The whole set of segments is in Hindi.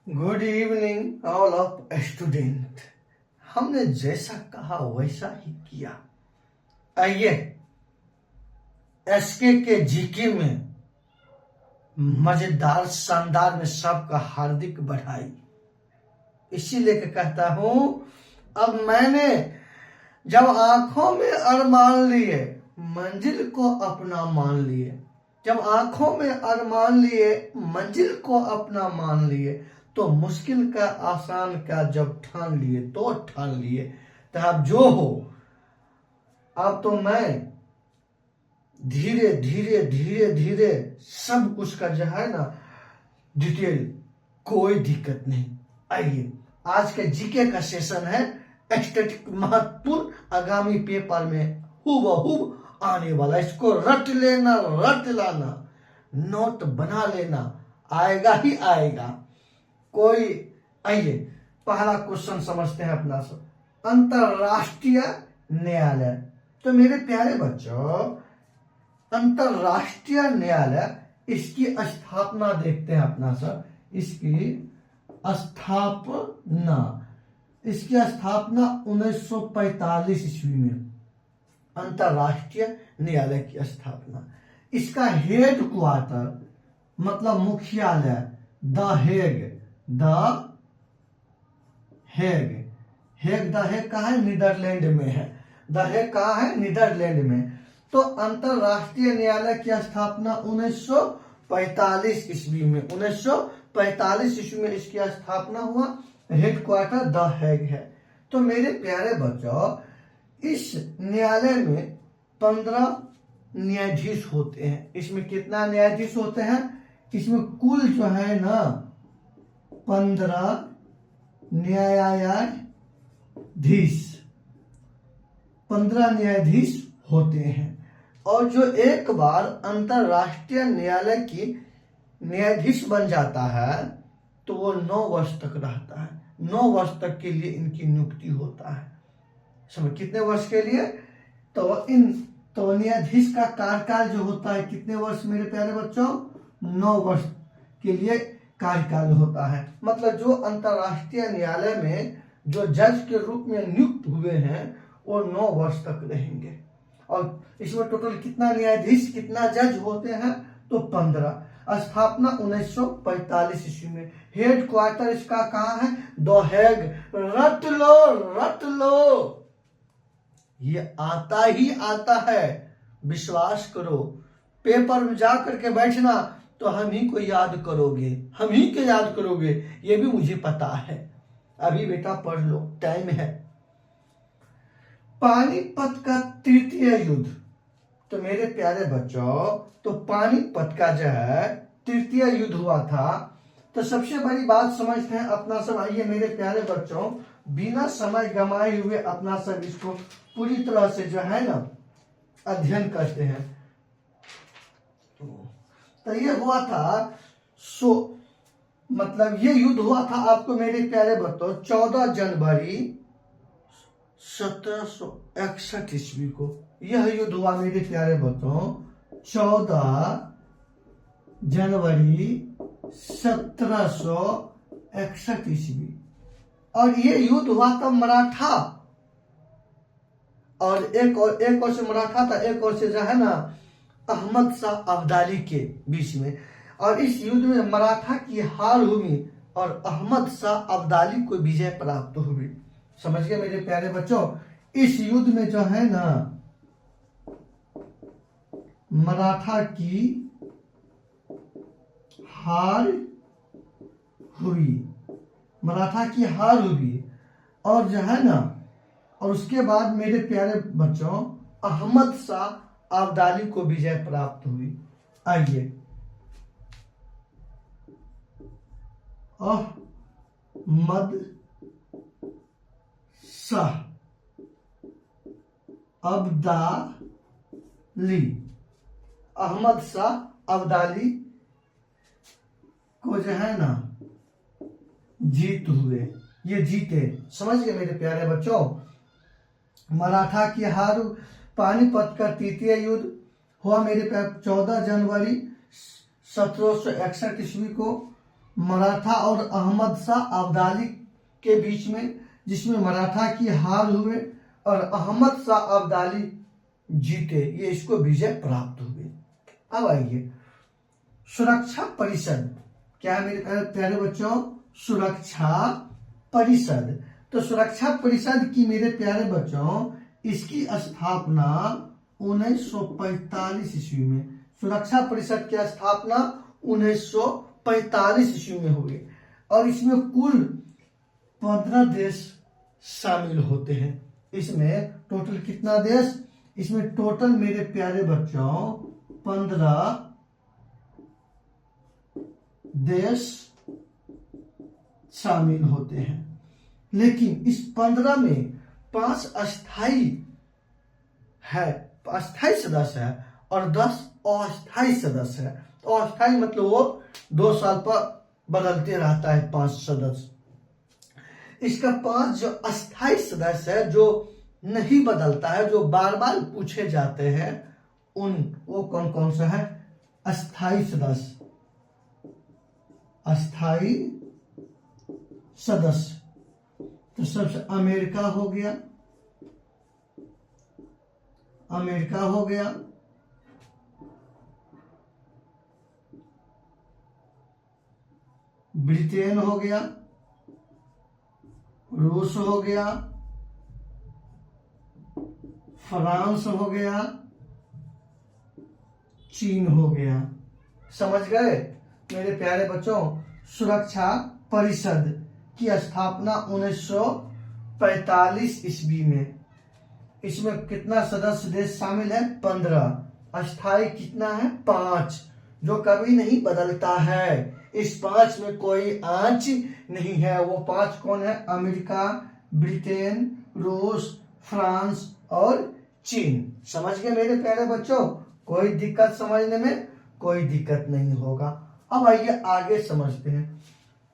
Good evening all of student. हमने जैसा कहा वैसा ही किया। आइए एसके के जीके में मजेदार शानदार में सबका हार्दिक बधाई। इसीलिए कहता हूं, अब मैंने जब आंखों में अरमान लिए मंजिल को अपना मान लिए, जब आंखों में अरमान लिए मंजिल को अपना मान लिए, तो मुश्किल का आसान का जब ठान लिए तो ठान लिए। तो अब जो हो, अब तो मैं धीरे धीरे धीरे धीरे सब कुछ का जो है ना डिटेल, कोई दिक्कत नहीं। आइए आज के जीके का सेशन है स्टैटिक, महत्वपूर्ण आगामी पेपर में हूबहू आने वाला। इसको रट लेना, रट लाना, नोट बना लेना, आएगा ही आएगा कोई। आइए पहला क्वेश्चन समझते हैं अपना सब। अंतरराष्ट्रीय न्यायालय। तो मेरे प्यारे बच्चों, अंतरराष्ट्रीय न्यायालय, इसकी स्थापना देखते हैं अपना सब। इसकी स्थापना 1945 ईस्वी में अंतरराष्ट्रीय न्यायालय की स्थापना। इसका हेड क्वार्टर मतलब मुख्यालय द हेग कहाँ है? नीदरलैंड में है। द हेग कहाँ है? नीदरलैंड में। तो अंतरराष्ट्रीय न्यायालय की स्थापना 1945 ईस्वी में 1945 ईस्वी में इसकी स्थापना हुआ। हेडक्वार्टर द हेग है। तो मेरे प्यारे बच्चों, इस न्यायालय में 15 न्यायाधीश होते हैं। इसमें कितना न्यायाधीश होते हैं? इसमें कुल जो है ना 15 न्यायाधीश होते हैं। और जो एक बार अंतरराष्ट्रीय न्यायालय की न्यायाधीश बन जाता है तो वो 9 वर्ष तक रहता है। 9 वर्ष तक के लिए इनकी नियुक्ति होता है। समझ कितने वर्ष के लिए? तो न्यायाधीश का कार्यकाल जो होता है कितने वर्ष मेरे प्यारे बच्चों? 9 वर्ष के लिए कार्यकाल होता है। मतलब जो अंतरराष्ट्रीय न्यायालय में जो जज के रूप में नियुक्त हुए हैं वो 9 वर्ष तक रहेंगे। और इसमें टोटल कितना न्यायाधीश कितना जज होते हैं? तो 15। स्थापना 1945 ईस्वी में। हेड क्वार्टर इसका कहाँ है? The Hague. रट लो, ये आता ही आता है, विश्वास करो। पेपर में जा करके बैठना तो हम ही को याद करोगे, हम ही के याद करोगे, ये भी मुझे पता है। अभी बेटा पढ़ लो, टाइम है। पानीपत का तृतीय युद्ध। तो मेरे प्यारे बच्चों, तो पानीपत का जो है तृतीय युद्ध हुआ था। तो सबसे बड़ी बात समझते हैं अपना सब। आइए मेरे प्यारे बच्चों, बिना समय गंवाए हुए अपना सब इसको पूरी तरह से जो है ना अध्ययन करते हैं। तो ये हुआ था मतलब ये युद्ध हुआ था आपको मेरे प्यारे बच्चों 14 जनवरी 1761 ईस्वी को। यह युद्ध हुआ मेरे प्यारे बच्चों 14 जनवरी 1761 ईस्वी। और ये युद्ध हुआ था मराठा और एक और से मराठा था, एक और से जो है ना अहमद शाह अब्दाली के बीच में। और इस युद्ध में मराठा की हार हुई और अहमद शाह अब्दाली को विजय प्राप्त हुई। समझ गए मेरे प्यारे बच्चों? इस युद्ध में जो है ना मराठा की हार हुई, और जो है ना, और उसके बाद मेरे प्यारे बच्चों अहमद शाह अब्दाली को विजय प्राप्त हुई। आइए अहमद शाह अब्दाली को जो है ना जीत हुए, ये जीते। समझ गए मेरे प्यारे बच्चों? मराठा की हार। पानीपत का तृतीय युद्ध हुआ मेरे प्यारे 14 जनवरी 1761 ईस्वी को। मराठा और अहमद शाह अब्दाली के बीच में, जिसमें मराठा की हार हुए और अहमद शाह अब्दाली जीते, ये इसको विजय प्राप्त हुई। अब आइए सुरक्षा परिषद, क्या है मेरे प्यारे बच्चों? सुरक्षा परिषद। तो सुरक्षा परिषद की मेरे प्यारे बच्चों, इसकी स्थापना 1945 ईस्वी में, सुरक्षा परिषद की स्थापना 1945 ईस्वी में हुई और इसमें कुल 15 देश शामिल होते हैं। इसमें टोटल कितना देश? इसमें टोटल मेरे प्यारे बच्चों 15 देश शामिल होते हैं, लेकिन इस 15 में 5 अस्थाई है, अस्थाई सदस्य है और 10 अस्थाई सदस्य है। तो अस्थाई मतलब वो 2 साल पर बदलते रहता है 5 सदस्य। इसका 5 जो अस्थाई सदस्य है, जो नहीं बदलता है, जो बार बार पूछे जाते हैं, वो कौन कौन सा है? अस्थाई सदस्य, अस्थाई सदस्य। तो सबसे अमेरिका हो गया, अमेरिका हो गया, ब्रिटेन हो गया, रूस हो गया, फ्रांस हो गया, चीन हो गया। समझ गए मेरे प्यारे बच्चों? सुरक्षा परिषद की स्थापना 1945 ईस्वी में। इसमें कितना सदस्य देश शामिल है? 15। अस्थाई कितना है? 5, जो कभी नहीं बदलता है। इस 5 में कोई आंच नहीं है। वो 5 कौन है? अमेरिका, ब्रिटेन, रूस, फ्रांस और चीन। समझ गए मेरे प्यारे बच्चों? कोई दिक्कत समझने में? कोई दिक्कत नहीं होगा। अब आइए आगे समझते हैं।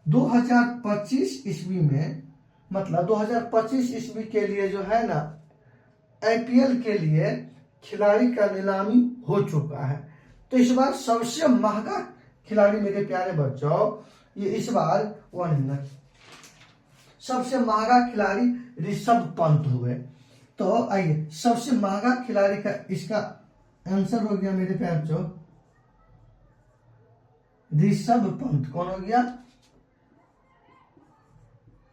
2025 ईस्वी में, मतलब 2025 ईस्वी के लिए जो है ना, आईपीएल के लिए खिलाड़ी का नीलामी हो चुका है। तो इस बार सबसे महंगा खिलाड़ी मेरे प्यारे बच्चों, ये इस बार 1 मिनट, सबसे महंगा खिलाड़ी ऋषभ पंत हुए। तो आइए, सबसे महंगा खिलाड़ी का इसका आंसर हो गया मेरे प्यारे बच्चों, ऋषभ पंत। कौन हो गया?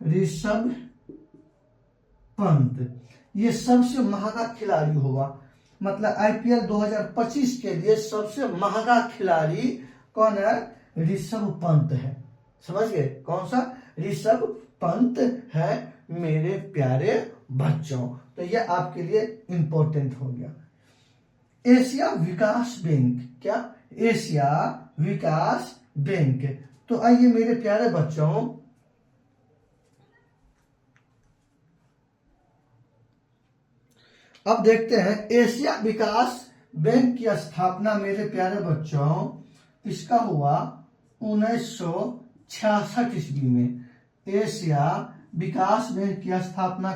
ऋषभ पंत। ये सबसे महंगा खिलाड़ी होगा, मतलब आईपीएल 2025 के लिए सबसे महंगा खिलाड़ी कौन है? ऋषभ पंत है। समझ गए? कौन सा? ऋषभ पंत है मेरे प्यारे बच्चों। तो ये आपके लिए इंपॉर्टेंट हो गया। एशिया विकास बैंक, क्या? एशिया विकास बैंक। तो आइए मेरे प्यारे बच्चों, अब देखते हैं एशिया विकास बैंक की स्थापना मेरे प्यारे बच्चों, इसका हुआ 1966 ईस्वी में। एशिया विकास बैंक की स्थापना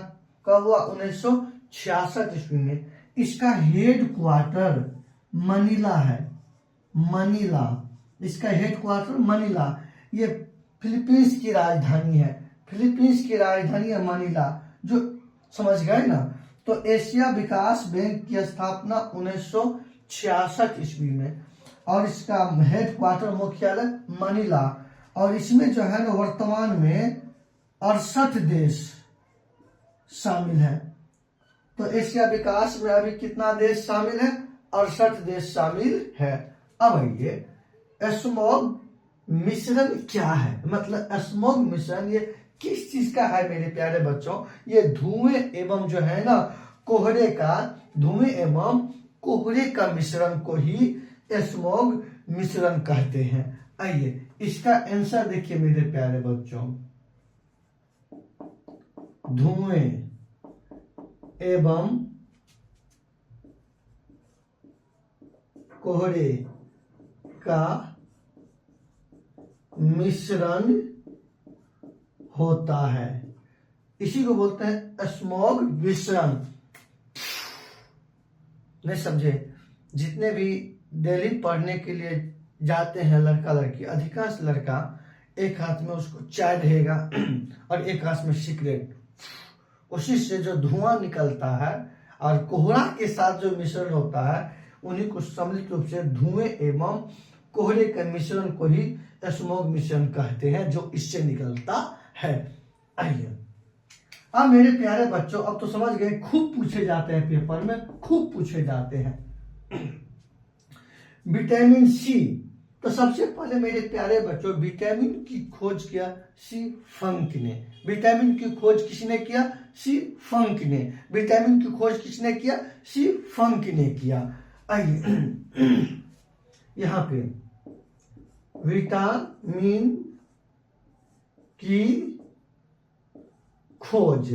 कब हुआ? 1966 ईस्वी में। इसका हेड क्वार्टर मनीला है, मनीला। इसका हेड क्वार्टर मनीला। ये फिलीपींस की राजधानी है, फिलीपींस की राजधानी है मनीला। जो समझ गए ना? तो एशिया विकास बैंक की स्थापना 1966 ईस्वी में और इसका हेड क्वार्टर मुख्यालय मनीला। और इसमें जो है ना, वर्तमान में 68 देश शामिल है। तो एशिया विकास में अभी कितना देश शामिल है? 68 देश शामिल है। अब आइए, स्मॉग मिश्रण क्या है? मतलब स्मॉग मिश्रण ये किस चीज का है मेरे प्यारे बच्चों? ये धुएं एवं जो है ना, कोहरे का, धुएं एवं कोहरे का मिश्रण को ही स्मॉग मिश्रण कहते हैं। आइए इसका आंसर देखिए मेरे प्यारे बच्चों, धुएं एवं कोहरे का मिश्रण होता है, इसी को बोलते हैं स्मॉग मिश्रण। नहीं समझे? जितने भी दिल्ली पढ़ने के लिए जाते हैं लड़का लड़की, अधिकांश लड़का एक हाथ में उसको चाय रहेगा और एक हाथ में सिगरेट। उसी से जो धुआं निकलता है और कोहरा के साथ जो मिश्रण होता है उन्हीं को सम्मिलित रूप से धुएं एवं कोहरे के मिश्रण को ही स्मॉग मिश्रण कहते हैं, जो इससे निकलता है। आइए अब मेरे प्यारे बच्चों, अब तो समझ गए, खूब पूछे जाते हैं पेपर में, खूब पूछे जाते हैं। विटामिन सी, तो सबसे पहले मेरे प्यारे बच्चों विटामिन की खोज किया सी फंक ने। विटामिन की खोज किसने किया? सी फंक ने। विटामिन की खोज किसने किया? सी फंक ने किया। आइए यहाँ पे विटामिन की खोज,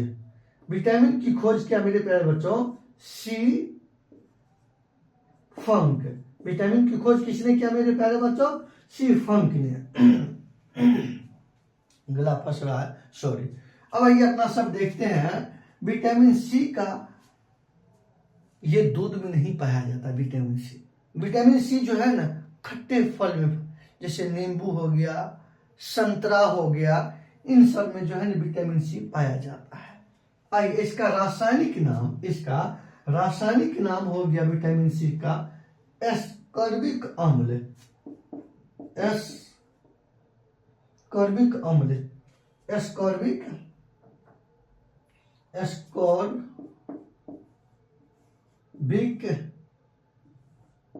विटामिन की खोज क्या मेरे प्यारे बच्चों? सी फंक। विटामिन की खोज किसने किया मेरे प्यारे बच्चों? सी फंक ने। गला फंस रहा है, सॉरी। अब आइए अपना सब देखते हैं। विटामिन सी का ये दूध में नहीं पाया जाता। विटामिन सी, विटामिन सी जो है ना खट्टे फल में, जैसे नींबू हो गया, संतरा हो गया, इन सब में जो है ना विटामिन सी पाया जाता है। आइए इसका रासायनिक नाम, इसका रासायनिक नाम हो गया विटामिन सी का एस्कॉर्बिक अम्ल। एस्कॉर्बिक अम्ल, एस्कॉर्बिक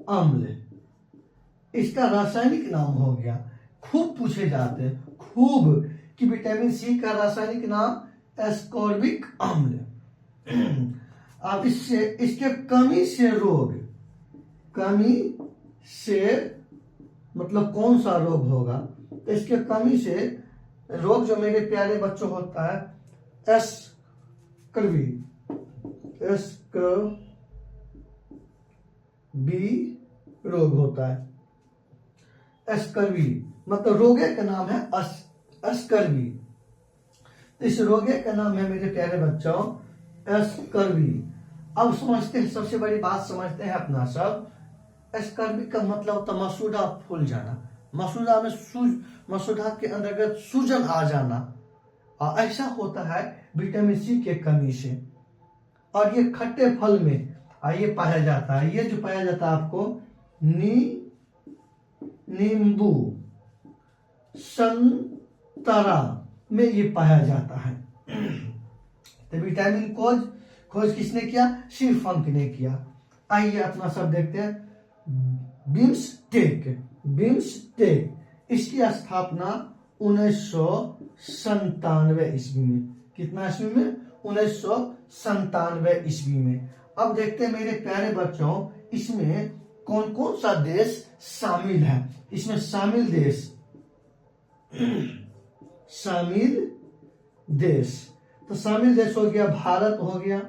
अम्ल, इसका रासायनिक नाम हो गया। खूब पूछे जाते हैं, खूब, कि विटामिन सी का रासायनिक नाम एस्कॉर्बिक अम्ल। अब इससे, इसके कमी से रोग, कमी से मतलब कौन सा रोग होगा? तो इसके कमी से रोग जो मेरे प्यारे बच्चों होता है एस्कर्वी, एस्कर्वी रोग होता है। एस्कर्वी मतलब रोगे का नाम है एस्कर्वी। इस रोगे का नाम है मेरे प्यारे बच्चों एस्कर्वी। अब समझते हैं, सबसे बड़ी बात समझते हैं अपना सब। एस्कर्वी का मतलब होता है मसूड़ा फूल जाना, मसूड़ा में मसूड़ा के अंतर्गत सूजन आ जाना, और ऐसा होता है विटामिन सी के कमी से। और ये खट्टे फल में ये पाया जाता है। ये जो पाया जाता है आपको नींबू, संतरा में ये पाया जाता है। तो विटामिन खोज किसने किया? सी फंक ने किया। आइए अपना सब देखते हैं। बिम्सटेक, बिम्सटेक इसकी स्थापना 1997 ईस्वी में। कितना ईस्वी में? 1997 ईस्वी में। अब देखते हैं मेरे प्यारे बच्चों, इसमें कौन कौन सा देश शामिल है। इसमें शामिल देश, शामिल देश, तो शामिल देश हो गया भारत हो गया,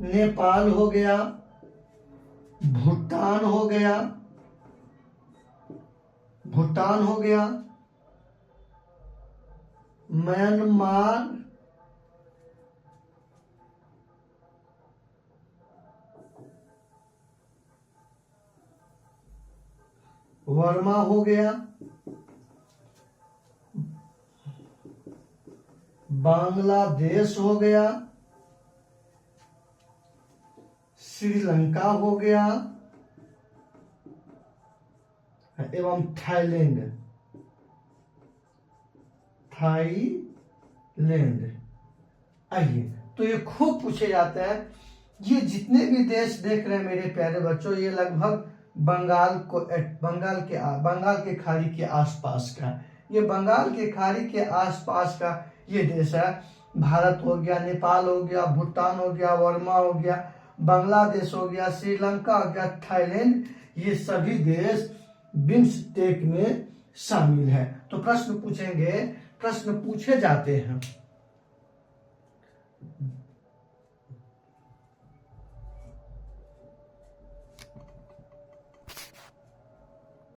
नेपाल हो गया, भूटान हो गया, भूटान हो गया, म्यांमार, वर्मा हो गया, बांग्लादेश हो गया, श्रीलंका हो गया एवं थाईलैंड, थाईलैंड। आइए, तो ये खूब पूछे जाते हैं। ये जितने भी देश देख रहे हैं मेरे प्यारे बच्चों, ये लगभग बंगाल के खाड़ी के आसपास का, ये बंगाल के खाड़ी के आसपास का ये देश है। भारत हो गया, नेपाल हो गया, भूटान हो गया, वर्मा हो गया, बांग्लादेश हो गया, श्रीलंका हो गया, थाईलैंड, ये सभी देश बिम्सटेक में शामिल है। तो प्रश्न पूछेंगे, प्रश्न पूछे जाते हैं।